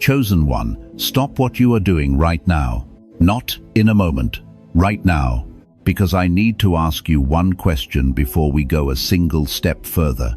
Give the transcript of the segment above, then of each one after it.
Chosen one, stop what you are doing right now. Not in a moment, right now. Because I need to ask you one question before we go a single step further.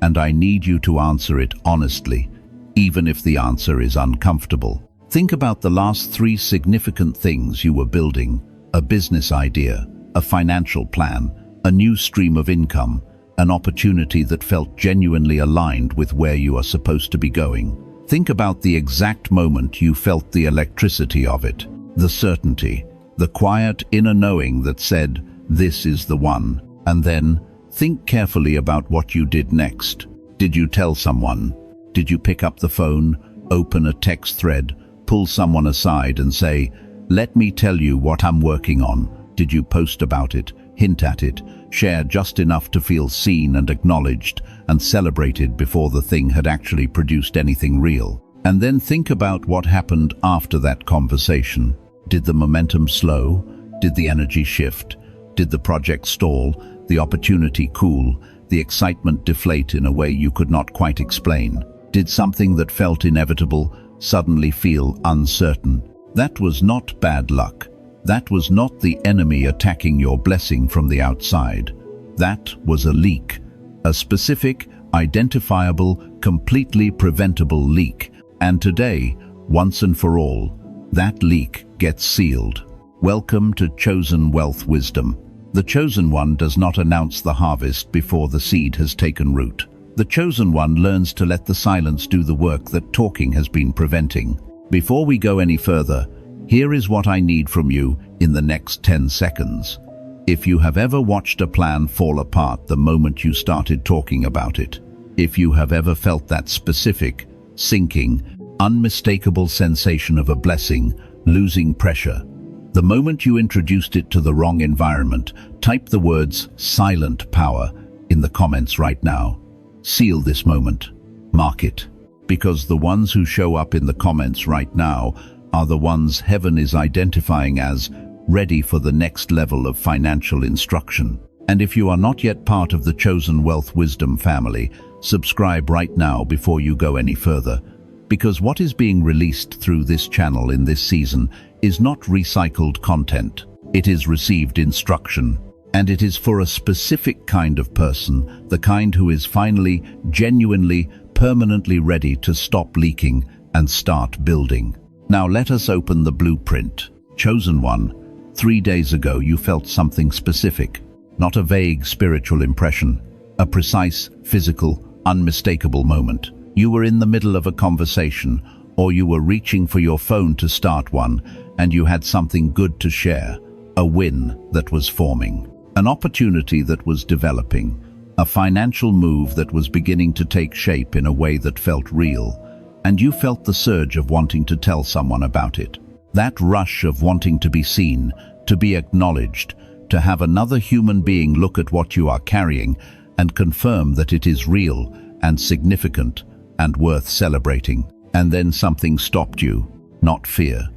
And I need you to answer it honestly, even if the answer is uncomfortable. Think about the last 3 significant things you were building: a business idea, a financial plan, a new stream of income, an opportunity that felt genuinely aligned with where you are supposed to be going. Think about the exact moment you felt the electricity of it, the certainty, the quiet inner knowing that said, "This is the one." And then, think carefully about what you did next. Did you tell someone? Did you pick up the phone, open a text thread, pull someone aside and say, "Let me tell you what I'm working on"? Did you post about it, hint at it, share just enough to feel seen and acknowledged and celebrated before the thing had actually produced anything real? And then think about what happened after that conversation. Did the momentum slow? Did the energy shift? Did the project stall? The opportunity cool? The excitement deflate in a way you could not quite explain? Did something that felt inevitable suddenly feel uncertain? That was not bad luck. That was not the enemy attacking your blessing from the outside. That was a leak. A specific, identifiable, completely preventable leak. And today, once and for all, that leak gets sealed. Welcome to Chosen Wealth Wisdom. The Chosen One does not announce the harvest before the seed has taken root. The Chosen One learns to let the silence do the work that talking has been preventing. Before we go any further, here is what I need from you in the next 10 seconds. If you have ever watched a plan fall apart the moment you started talking about it, if you have ever felt that specific, sinking, unmistakable sensation of a blessing losing pressure, the moment you introduced it to the wrong environment, type the words "silent power" in the comments right now. Seal this moment. Mark it. Because the ones who show up in the comments right now are the ones heaven is identifying as ready for the next level of financial instruction. And if you are not yet part of the Chosen Wealth Wisdom family, subscribe right now before you go any further. Because what is being released through this channel in this season is not recycled content. It is received instruction. And it is for a specific kind of person, the kind who is finally, genuinely, permanently ready to stop leaking and start building. Now let us open the blueprint. Chosen One, 3 days ago you felt something specific, not a vague spiritual impression, a precise, physical, unmistakable moment. You were in the middle of a conversation, or you were reaching for your phone to start one, and you had something good to share, a win that was forming, an opportunity that was developing, a financial move that was beginning to take shape in a way that felt real, and you felt the surge of wanting to tell someone about it. That rush of wanting to be seen, to be acknowledged, to have another human being look at what you are carrying and confirm that it is real and significant and worth celebrating. And then something stopped you. Not fear,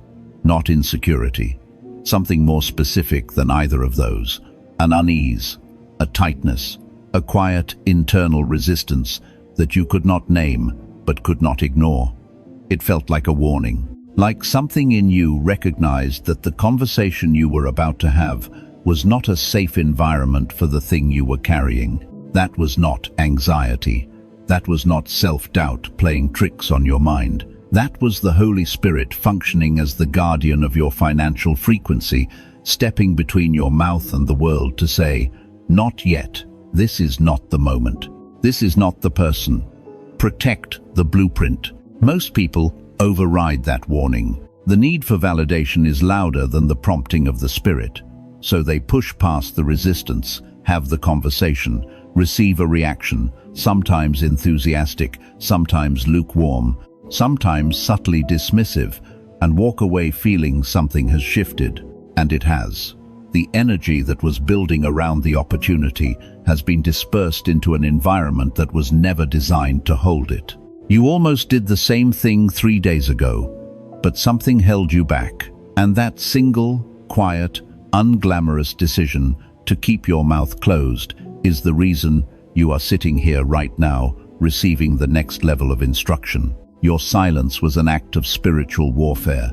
not insecurity. Something more specific than either of those. An unease, a tightness, a quiet internal resistance that you could not name but could not ignore. It felt like a warning. Like something in you recognized that the conversation you were about to have was not a safe environment for the thing you were carrying. That was not anxiety. That was not self-doubt playing tricks on your mind. That was the Holy Spirit functioning as the guardian of your financial frequency, stepping between your mouth and the world to say, "Not yet. This is not the moment. This is not the person. Protect the blueprint." Most people override that warning. The need for validation is louder than the prompting of the Spirit. So they push past the resistance, have the conversation, receive a reaction, sometimes enthusiastic, sometimes lukewarm, sometimes subtly dismissive, and walk away feeling something has shifted. And it has. The energy that was building around the opportunity has been dispersed into an environment that was never designed to hold it. You almost did the same thing 3 days ago, but something held you back. And that single, quiet, unglamorous decision to keep your mouth closed is the reason you are sitting here right now, receiving the next level of instruction. Your silence was an act of spiritual warfare,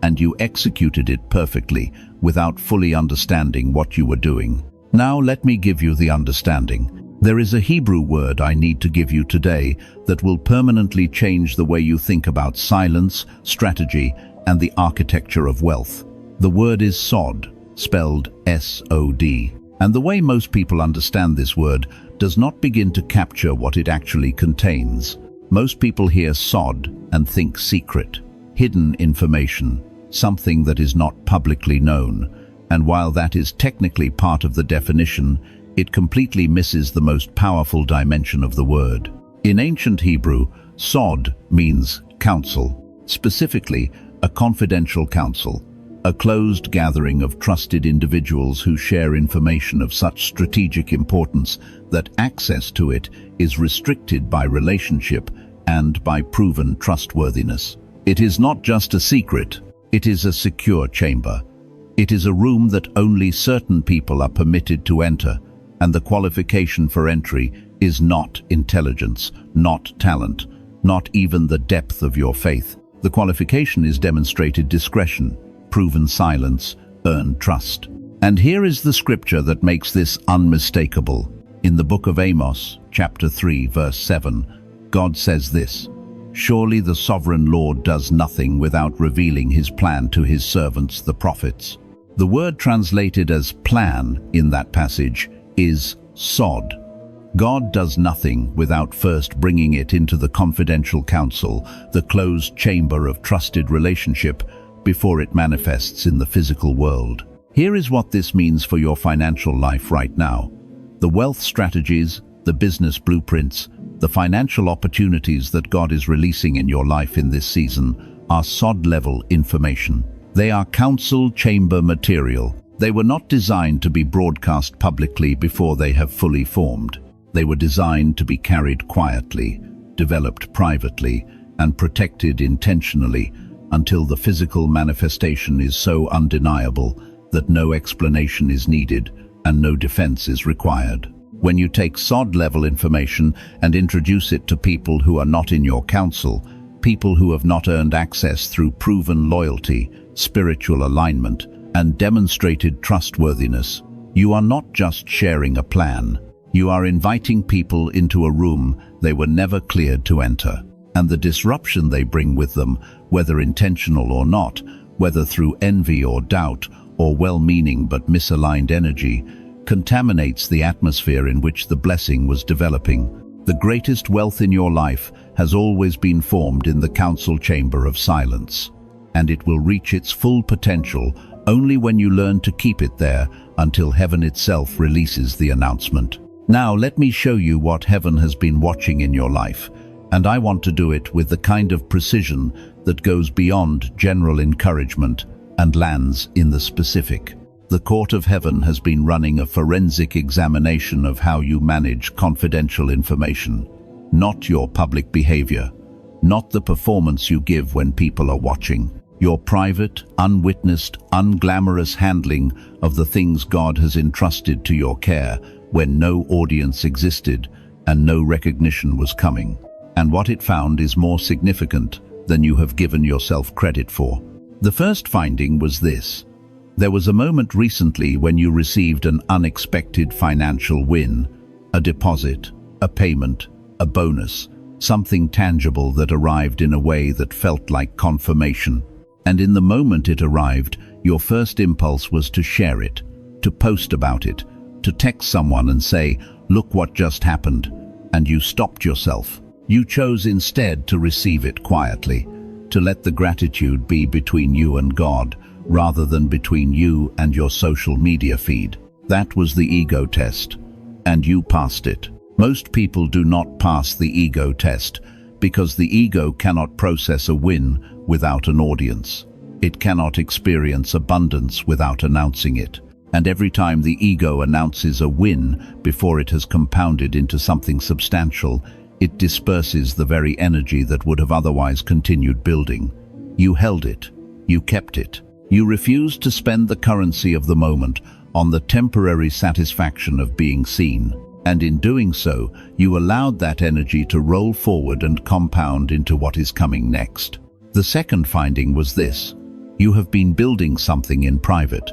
and you executed it perfectly without fully understanding what you were doing. Now let me give you the understanding. There is a Hebrew word I need to give you today that will permanently change the way you think about silence, strategy, and the architecture of wealth. The word is sod, spelled S-O-D. And the way most people understand this word does not begin to capture what it actually contains. Most people hear sod and think secret, hidden information, something that is not publicly known. And while that is technically part of the definition, it completely misses the most powerful dimension of the word. In ancient Hebrew, sod means council, specifically a confidential council, a closed gathering of trusted individuals who share information of such strategic importance that access to it is restricted by relationship and by proven trustworthiness. It is not just a secret, it is a secure chamber. It is a room that only certain people are permitted to enter, and the qualification for entry is not intelligence, not talent, not even the depth of your faith. The qualification is demonstrated discretion, proven silence, earned trust. And here is the scripture that makes this unmistakable. In the book of Amos, chapter 3, verse 7, God says this, "Surely the sovereign Lord does nothing without revealing his plan to his servants, the prophets." The word translated as plan in that passage is sod. God does nothing without first bringing it into the confidential council, the closed chamber of trusted relationship, before it manifests in the physical world. Here is what this means for your financial life right now. The wealth strategies, the business blueprints, the financial opportunities that God is releasing in your life in this season are sod-level information. They are council chamber material. They were not designed to be broadcast publicly before they have fully formed. They were designed to be carried quietly, developed privately, and protected intentionally until the physical manifestation is so undeniable that no explanation is needed and no defense is required. When you take sod-level information and introduce it to people who are not in your council, people who have not earned access through proven loyalty, spiritual alignment, and demonstrated trustworthiness, you are not just sharing a plan. You are inviting people into a room they were never cleared to enter. And the disruption they bring with them, whether intentional or not, whether through envy or doubt, or well-meaning but misaligned energy, contaminates the atmosphere in which the blessing was developing. The greatest wealth in your life has always been formed in the council chamber of silence, and it will reach its full potential only when you learn to keep it there until heaven itself releases the announcement. Now let me show you what heaven has been watching in your life, and I want to do it with the kind of precision that goes beyond general encouragement and lands in the specific. The court of heaven has been running a forensic examination of how you manage confidential information, not your public behavior, not the performance you give when people are watching. Your private, unwitnessed, unglamorous handling of the things God has entrusted to your care when no audience existed and no recognition was coming. And what it found is more significant than you have given yourself credit for. The first finding was this. There was a moment recently when you received an unexpected financial win, a deposit, a payment, a bonus, something tangible that arrived in a way that felt like confirmation. And in the moment it arrived, your first impulse was to share it, to post about it, to text someone and say, "Look what just happened," and you stopped yourself. You chose instead to receive it quietly, to let the gratitude be between you and God, rather than between you and your social media feed. That was the ego test, and you passed it. Most people do not pass the ego test because the ego cannot process a win without an audience. It cannot experience abundance without announcing it. And every time the ego announces a win before it has compounded into something substantial, it disperses the very energy that would have otherwise continued building. You held it. You kept it. You refused to spend the currency of the moment on the temporary satisfaction of being seen. And in doing so, you allowed that energy to roll forward and compound into what is coming next. The second finding was this: you have been building something in private.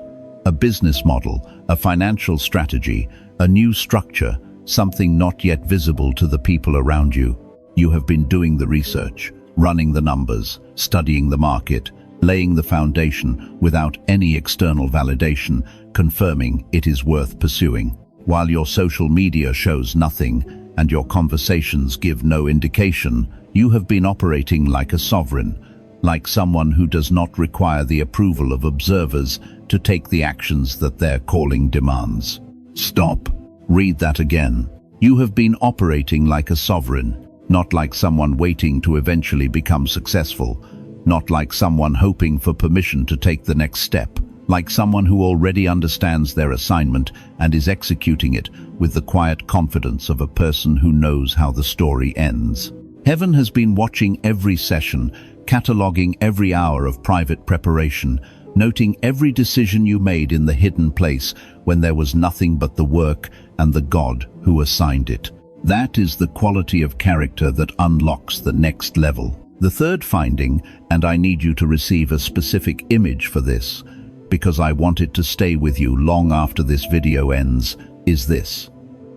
A business model, a financial strategy, a new structure, something not yet visible to the people around you. You have been doing the research, running the numbers, studying the market, laying the foundation without any external validation, confirming it is worth pursuing. While your social media shows nothing and your conversations give no indication, you have been operating like a sovereign, like someone who does not require the approval of observers to take the actions that their calling demands. Stop. Read that again. You have been operating like a sovereign, not like someone waiting to eventually become successful, not like someone hoping for permission to take the next step, like someone who already understands their assignment and is executing it with the quiet confidence of a person who knows how the story ends. Heaven has been watching every session, cataloging every hour of private preparation, noting every decision you made in the hidden place when there was nothing but the work and the God who assigned it. That is the quality of character that unlocks the next level. The third finding, and I need you to receive a specific image for this, because I want it to stay with you long after this video ends, is this: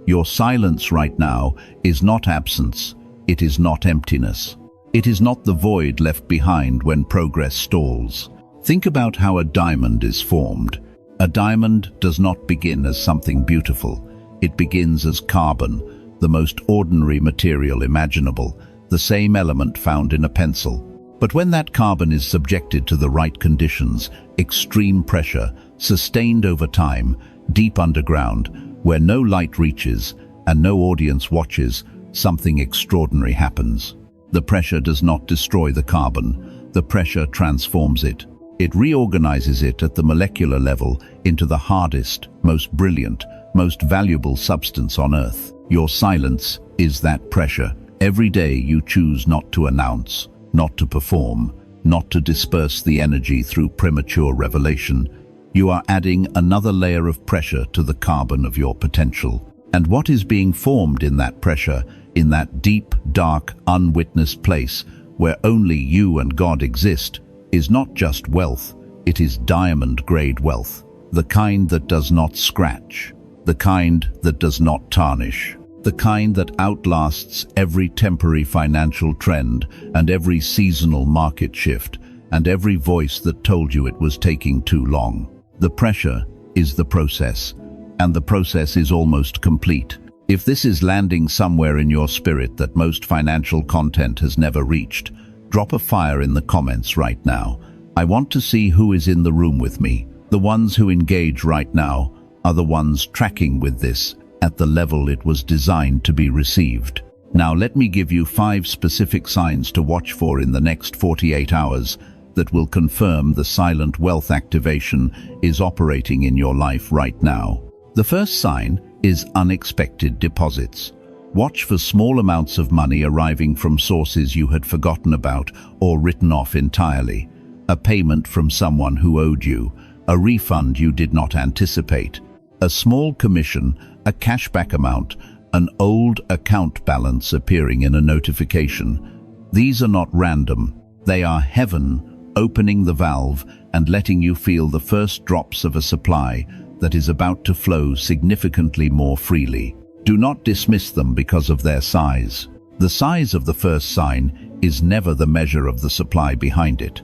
your silence right now is not absence, it is not emptiness. It is not the void left behind when progress stalls. Think about how a diamond is formed. A diamond does not begin as something beautiful. It begins as carbon, the most ordinary material imaginable, the same element found in a pencil. But when that carbon is subjected to the right conditions, extreme pressure, sustained over time, deep underground, where no light reaches and no audience watches, something extraordinary happens. The pressure does not destroy the carbon. The pressure transforms it. It reorganizes it at the molecular level into the hardest, most brilliant, most valuable substance on Earth. Your silence is that pressure. Every day you choose not to announce, not to perform, not to disperse the energy through premature revelation. You are adding another layer of pressure to the carbon of your potential. And what is being formed in that pressure, in that deep, dark, unwitnessed place where only you and God exist, is not just wealth, it is diamond-grade wealth. The kind that does not scratch, the kind that does not tarnish, the kind that outlasts every temporary financial trend and every seasonal market shift and every voice that told you it was taking too long. The pressure is the process, and the process is almost complete. If this is landing somewhere in your spirit that most financial content has never reached, drop a fire in the comments right now. I want to see who is in the room with me. The ones who engage right now are the ones tracking with this at the level it was designed to be received. Now let me give you 5 specific signs to watch for in the next 48 hours that will confirm the silent wealth activation is operating in your life right now. The first sign is unexpected deposits. Watch for small amounts of money arriving from sources you had forgotten about or written off entirely. A payment from someone who owed you, a refund you did not anticipate, a small commission, a cashback amount, an old account balance appearing in a notification. These are not random. They are heaven opening the valve and letting you feel the first drops of a supply that is about to flow significantly more freely. Do not dismiss them because of their size. The size of the first sign is never the measure of the supply behind it.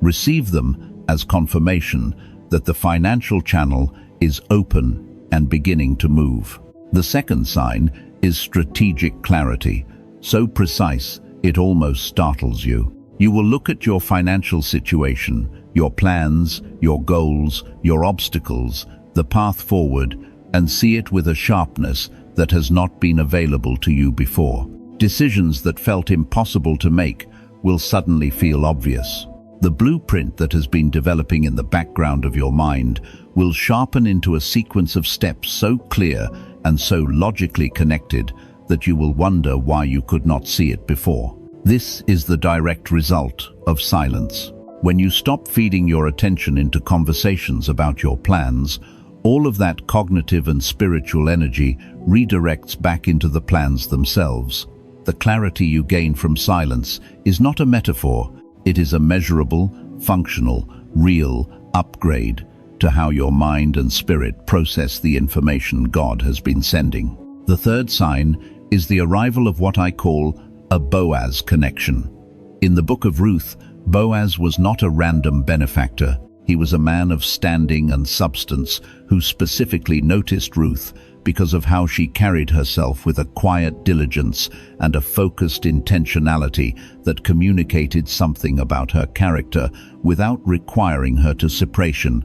Receive them as confirmation that the financial channel is open and beginning to move. The second sign is strategic clarity, so precise it almost startles you. You will look at your financial situation, your plans, your goals, your obstacles, the path forward, and see it with a sharpness that has not been available to you before. Decisions that felt impossible to make will suddenly feel obvious. The blueprint that has been developing in the background of your mind will sharpen into a sequence of steps so clear and so logically connected that you will wonder why you could not see it before. This is the direct result of silence. When you stop feeding your attention into conversations about your plans, All of that cognitive and spiritual energy redirects back into the plans themselves. The clarity you gain from silence is not a metaphor, it is a measurable, functional, real upgrade to how your mind and spirit process the information God has been sending. The third sign is the arrival of what I call a Boaz connection. In the book of Ruth, Boaz was not a random benefactor. He was a man of standing and substance who specifically noticed Ruth because of how she carried herself with a quiet diligence and a focused intentionality that communicated something about her character without requiring her to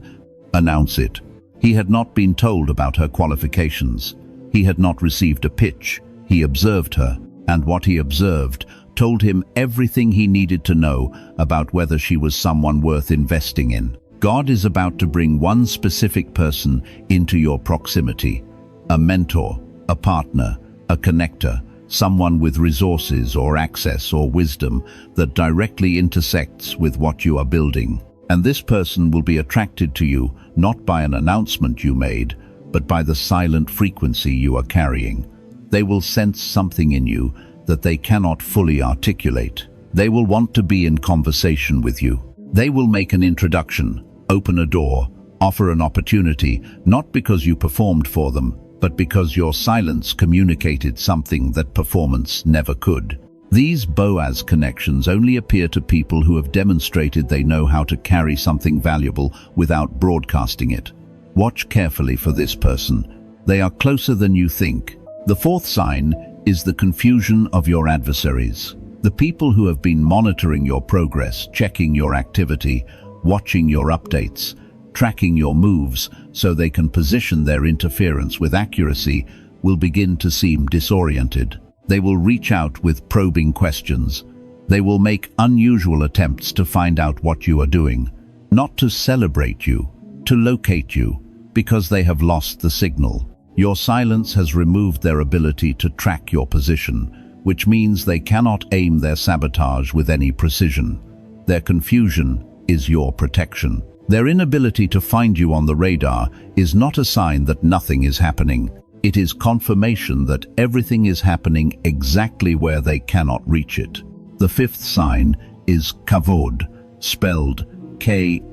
announce it. He had not been told about her qualifications. He had not received a pitch. He observed her, and what he observed told him everything he needed to know about whether she was someone worth investing in. God is about to bring one specific person into your proximity. A mentor, a partner, a connector, someone with resources or access or wisdom that directly intersects with what you are building. And this person will be attracted to you not by an announcement you made, but by the silent frequency you are carrying. They will sense something in you that they cannot fully articulate. They will want to be in conversation with you. They will make an introduction, open a door, offer an opportunity, not because you performed for them, but because your silence communicated something that performance never could. These Boaz connections only appear to people who have demonstrated they know how to carry something valuable without broadcasting it. Watch carefully for this person. They are closer than you think. The fourth sign is the confusion of your adversaries. The people who have been monitoring your progress, checking your activity, watching your updates, tracking your moves so they can position their interference with accuracy, will begin to seem disoriented. They will reach out with probing questions. They will make unusual attempts to find out what you are doing, not to celebrate you, to locate you, because they have lost the signal. Your silence has removed their ability to track your position, which means they cannot aim their sabotage with any precision. Their confusion is your protection. Their inability to find you on the radar is not a sign that nothing is happening. It is confirmation that everything is happening exactly where they cannot reach it. The fifth sign is kavod, spelled K-A-V-O-D.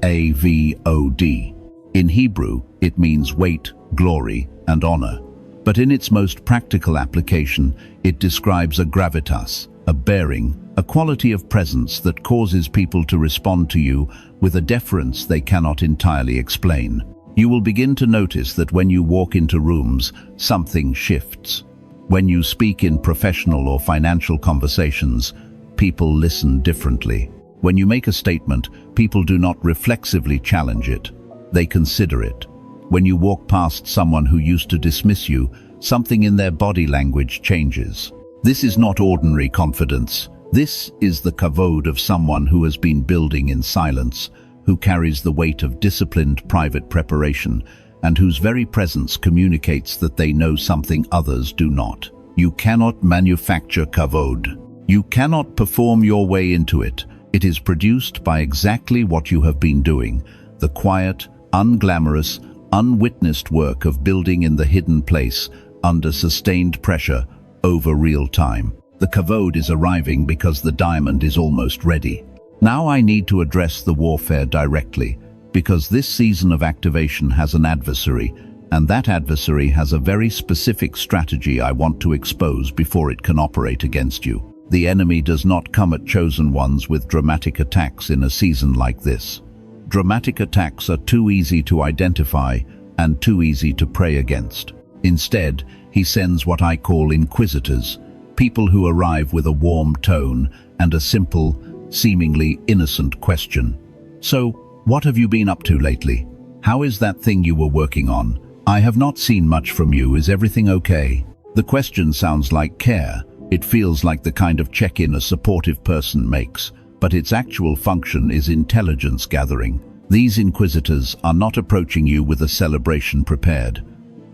In Hebrew, it means weight, glory, and honor. But in its most practical application, it describes a gravitas, a bearing, a quality of presence that causes people to respond to you with a deference they cannot entirely explain. You will begin to notice that when you walk into rooms, something shifts. When you speak in professional or financial conversations, people listen differently. When you make a statement, people do not reflexively challenge it. They consider it. When you walk past someone who used to dismiss you, something in their body language changes. This is not ordinary confidence. This is the kavod of someone who has been building in silence, who carries the weight of disciplined private preparation, and whose very presence communicates that they know something others do not. You cannot manufacture kavod. You cannot perform your way into it. It is produced by exactly what you have been doing, the quiet, unglamorous, unwitnessed work of building in the hidden place, under sustained pressure, over real time. The kavod is arriving because the diamond is almost ready. Now I need to address the warfare directly, because this season of activation has an adversary, and that adversary has a very specific strategy I want to expose before it can operate against you. The enemy does not come at chosen ones with dramatic attacks in a season like this. Dramatic attacks are too easy to identify and too easy to pray against. Instead, he sends what I call inquisitors, people who arrive with a warm tone and a simple, seemingly innocent question. So, what have you been up to lately? How is that thing you were working on? I have not seen much from you. Is everything okay? The question sounds like care. It feels like the kind of check-in a supportive person makes, but its actual function is intelligence gathering. These inquisitors are not approaching you with a celebration prepared.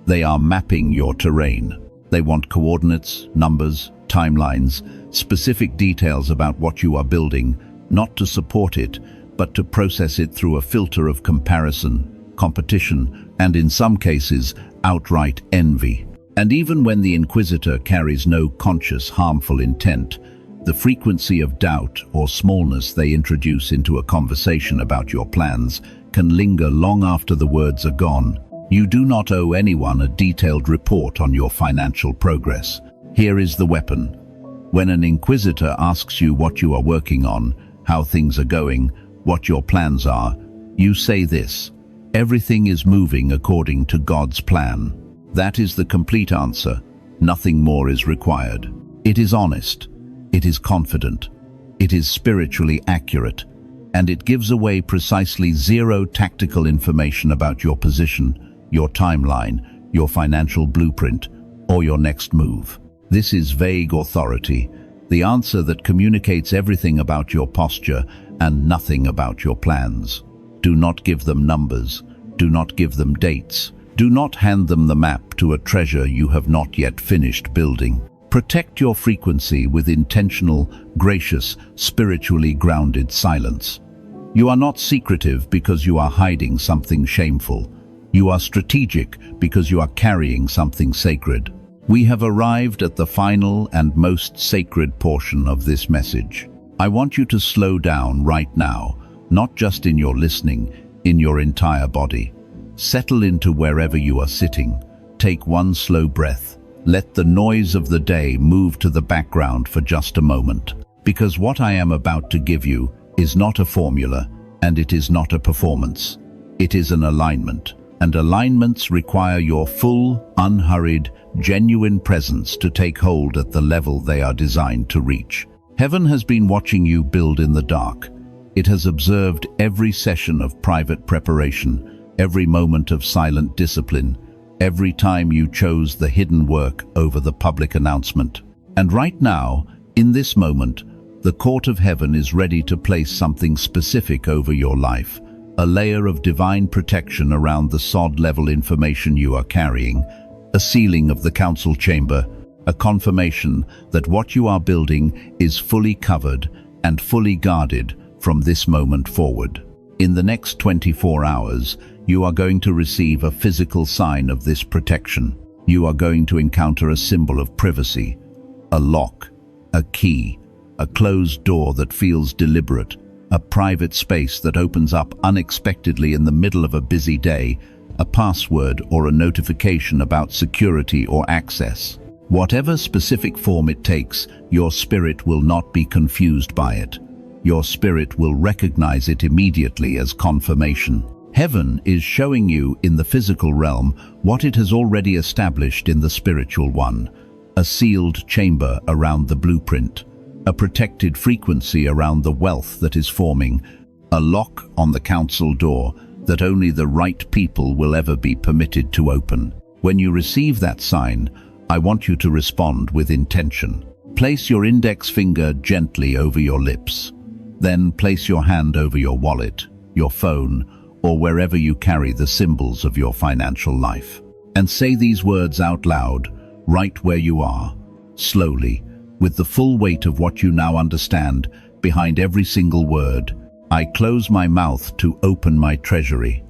They are mapping your terrain. They want coordinates, numbers, timelines, specific details about what you are building, not to support it, but to process it through a filter of comparison, competition, and in some cases, outright envy. And even when the inquisitor carries no conscious harmful intent, the frequency of doubt or smallness they introduce into a conversation about your plans can linger long after the words are gone. You do not owe anyone a detailed report on your financial progress. Here is the weapon. When an inquisitor asks you what you are working on, how things are going, what your plans are, you say this: everything is moving according to God's plan. That is the complete answer. Nothing more is required. It is honest. It is confident. It is spiritually accurate. And it gives away precisely zero tactical information about your position, your timeline, your financial blueprint, or your next move. This is vague authority, the answer that communicates everything about your posture and nothing about your plans. Do not give them numbers. Do not give them dates. Do not hand them the map to a treasure you have not yet finished building. Protect your frequency with intentional, gracious, spiritually grounded silence. You are not secretive because you are hiding something shameful. You are strategic because you are carrying something sacred. We have arrived at the final and most sacred portion of this message. I want you to slow down right now, not just in your listening, in your entire body. Settle into wherever you are sitting. Take one slow breath. Let the noise of the day move to the background for just a moment. Because what I am about to give you is not a formula, and it is not a performance. It is an alignment, and alignments require your full, unhurried, genuine presence to take hold at the level they are designed to reach. Heaven has been watching you build in the dark. It has observed every session of private preparation, every moment of silent discipline, every time you chose the hidden work over the public announcement. And right now, in this moment, the court of heaven is ready to place something specific over your life, a layer of divine protection around the sod-level information you are carrying, a sealing of the council chamber, a confirmation that what you are building is fully covered and fully guarded from this moment forward. In the next 24 hours, you are going to receive a physical sign of this protection. You are going to encounter a symbol of privacy, a lock, a key, a closed door that feels deliberate, a private space that opens up unexpectedly in the middle of a busy day, a password or a notification about security or access. Whatever specific form it takes, your spirit will not be confused by it. Your spirit will recognize it immediately as confirmation. Heaven is showing you in the physical realm what it has already established in the spiritual one: a sealed chamber around the blueprint, a protected frequency around the wealth that is forming, a lock on the council door that only the right people will ever be permitted to open. When you receive that sign, I want you to respond with intention. Place your index finger gently over your lips. Then place your hand over your wallet, your phone, or wherever you carry the symbols of your financial life. And say these words out loud, right where you are, slowly, with the full weight of what you now understand behind every single word. I close my mouth to open my treasury.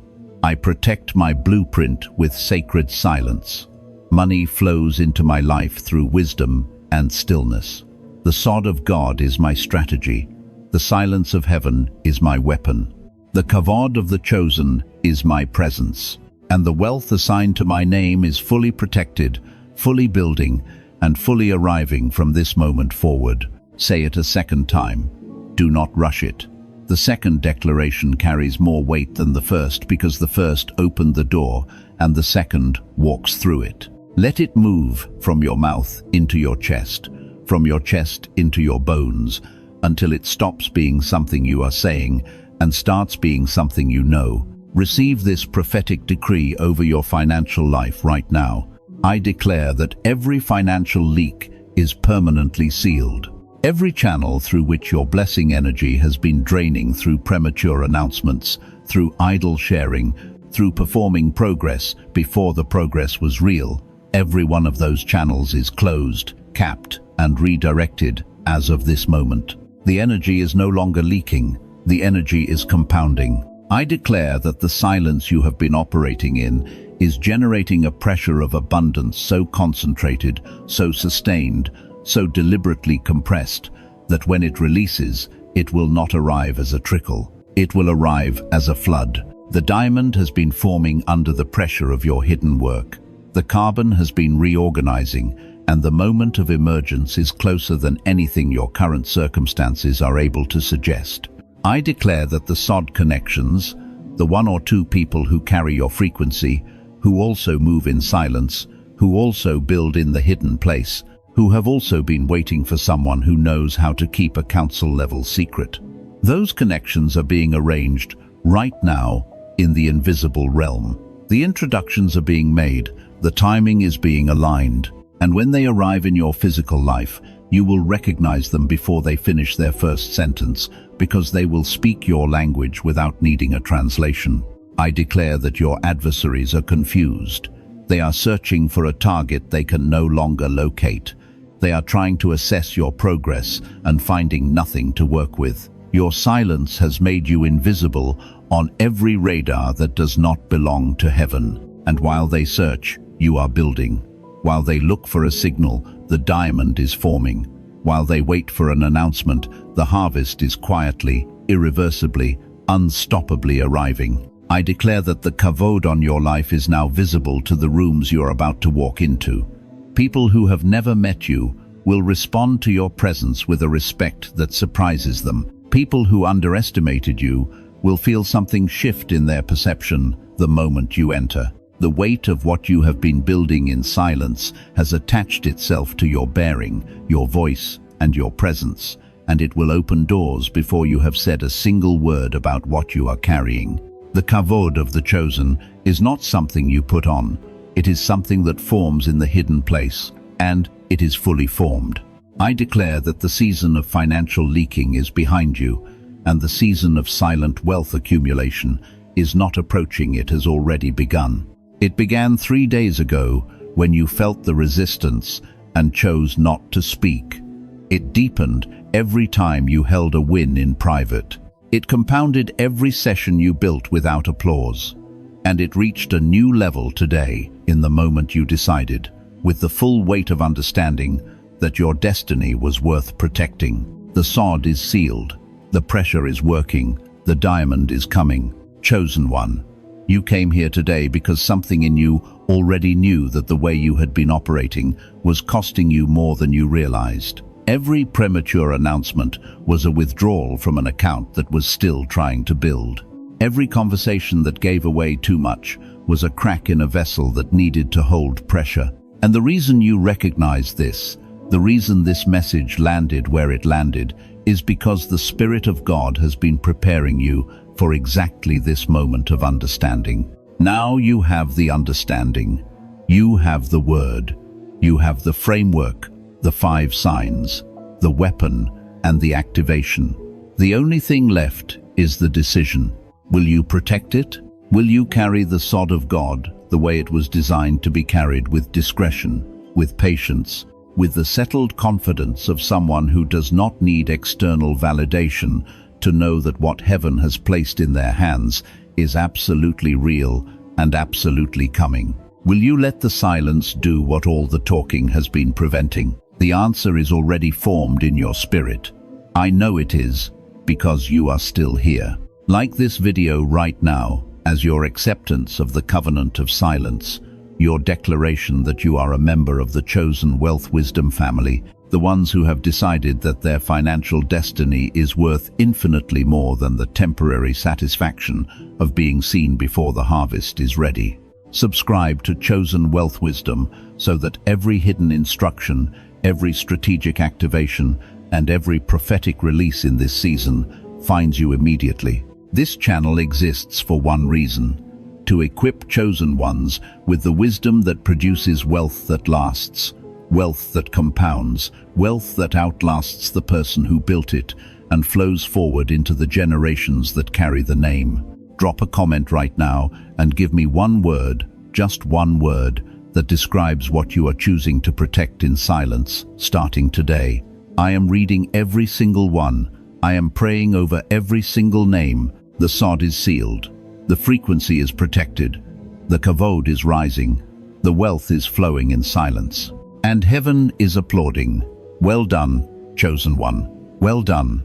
I protect my blueprint with sacred silence. Money flows into my life through wisdom and stillness. The sod of God is my strategy. The silence of heaven is my weapon. The kavod of the chosen is my presence. And the wealth assigned to my name is fully protected, fully building, and fully arriving from this moment forward. Say it a second time. Do not rush it. The second declaration carries more weight than the first because the first opened the door and the second walks through it. Let it move from your mouth into your chest, from your chest into your bones, until it stops being something you are saying and starts being something you know. Receive this prophetic decree over your financial life right now. I declare that every financial leak is permanently sealed. Every channel through which your blessing energy has been draining through premature announcements, through idle sharing, through performing progress before the progress was real, every one of those channels is closed, capped, and redirected as of this moment. The energy is no longer leaking. The energy is compounding. I declare that the silence you have been operating in is generating a pressure of abundance so concentrated, so sustained, so deliberately compressed, that when it releases, it will not arrive as a trickle. It will arrive as a flood. The diamond has been forming under the pressure of your hidden work. The carbon has been reorganizing, and the moment of emergence is closer than anything your current circumstances are able to suggest. I declare that the sod connections, the one or two people who carry your frequency, who also move in silence, who also build in the hidden place, who have also been waiting for someone who knows how to keep a council-level secret. Those connections are being arranged right now in the invisible realm. The introductions are being made, the timing is being aligned, and when they arrive in your physical life, you will recognize them before they finish their first sentence, because they will speak your language without needing a translation. I declare that your adversaries are confused. They are searching for a target they can no longer locate. They are trying to assess your progress and finding nothing to work with. Your silence has made you invisible on every radar that does not belong to heaven. And while they search, you are building. While they look for a signal, the diamond is forming. While they wait for an announcement, the harvest is quietly, irreversibly, unstoppably arriving. I declare that the kavod on your life is now visible to the rooms you're about to walk into. People who have never met you will respond to your presence with a respect that surprises them. People who underestimated you will feel something shift in their perception the moment you enter. The weight of what you have been building in silence has attached itself to your bearing, your voice, and your presence, and it will open doors before you have said a single word about what you are carrying. The kavod of the chosen is not something you put on. It is something that forms in the hidden place, and it is fully formed. I declare that the season of financial leaking is behind you, and the season of silent wealth accumulation is not approaching, it has already begun. It began 3 days ago when you felt the resistance and chose not to speak. It deepened every time you held a win in private. It compounded every session you built without applause. And it reached a new level today in the moment you decided, with the full weight of understanding, that your destiny was worth protecting. The sod is sealed. The pressure is working. The diamond is coming. Chosen one. You came here today because something in you already knew that the way you had been operating was costing you more than you realized. Every premature announcement was a withdrawal from an account that was still trying to build. Every conversation that gave away too much was a crack in a vessel that needed to hold pressure. And the reason you recognized this, the reason this message landed where it landed, is because the Spirit of God has been preparing you for exactly this moment of understanding. Now you have the understanding. You have the word. You have the framework, the 5 signs, the weapon, and the activation. The only thing left is the decision. Will you protect it? Will you carry the sod of God the way it was designed to be carried, with discretion, with patience, with the settled confidence of someone who does not need external validation to know that what heaven has placed in their hands is absolutely real and absolutely coming? Will you let the silence do what all the talking has been preventing? The answer is already formed in your spirit. I know it is, because you are still here. Like this video right now, as your acceptance of the covenant of silence, your declaration that you are a member of the chosen wealth wisdom family, the ones who have decided that their financial destiny is worth infinitely more than the temporary satisfaction of being seen before the harvest is ready. Subscribe to Chosen Wealth Wisdom so that every hidden instruction, every strategic activation, and every prophetic release in this season finds you immediately. This channel exists for one reason: to equip chosen ones with the wisdom that produces wealth that lasts, wealth that compounds, wealth that outlasts the person who built it and flows forward into the generations that carry the name. Drop a comment right now and give me one word, just one word, that describes what you are choosing to protect in silence, starting today. I am reading every single one. I am praying over every single name, The sod is sealed. The frequency is protected. The kavod is rising. The wealth is flowing in silence. And heaven is applauding. Well done, chosen one. Well done.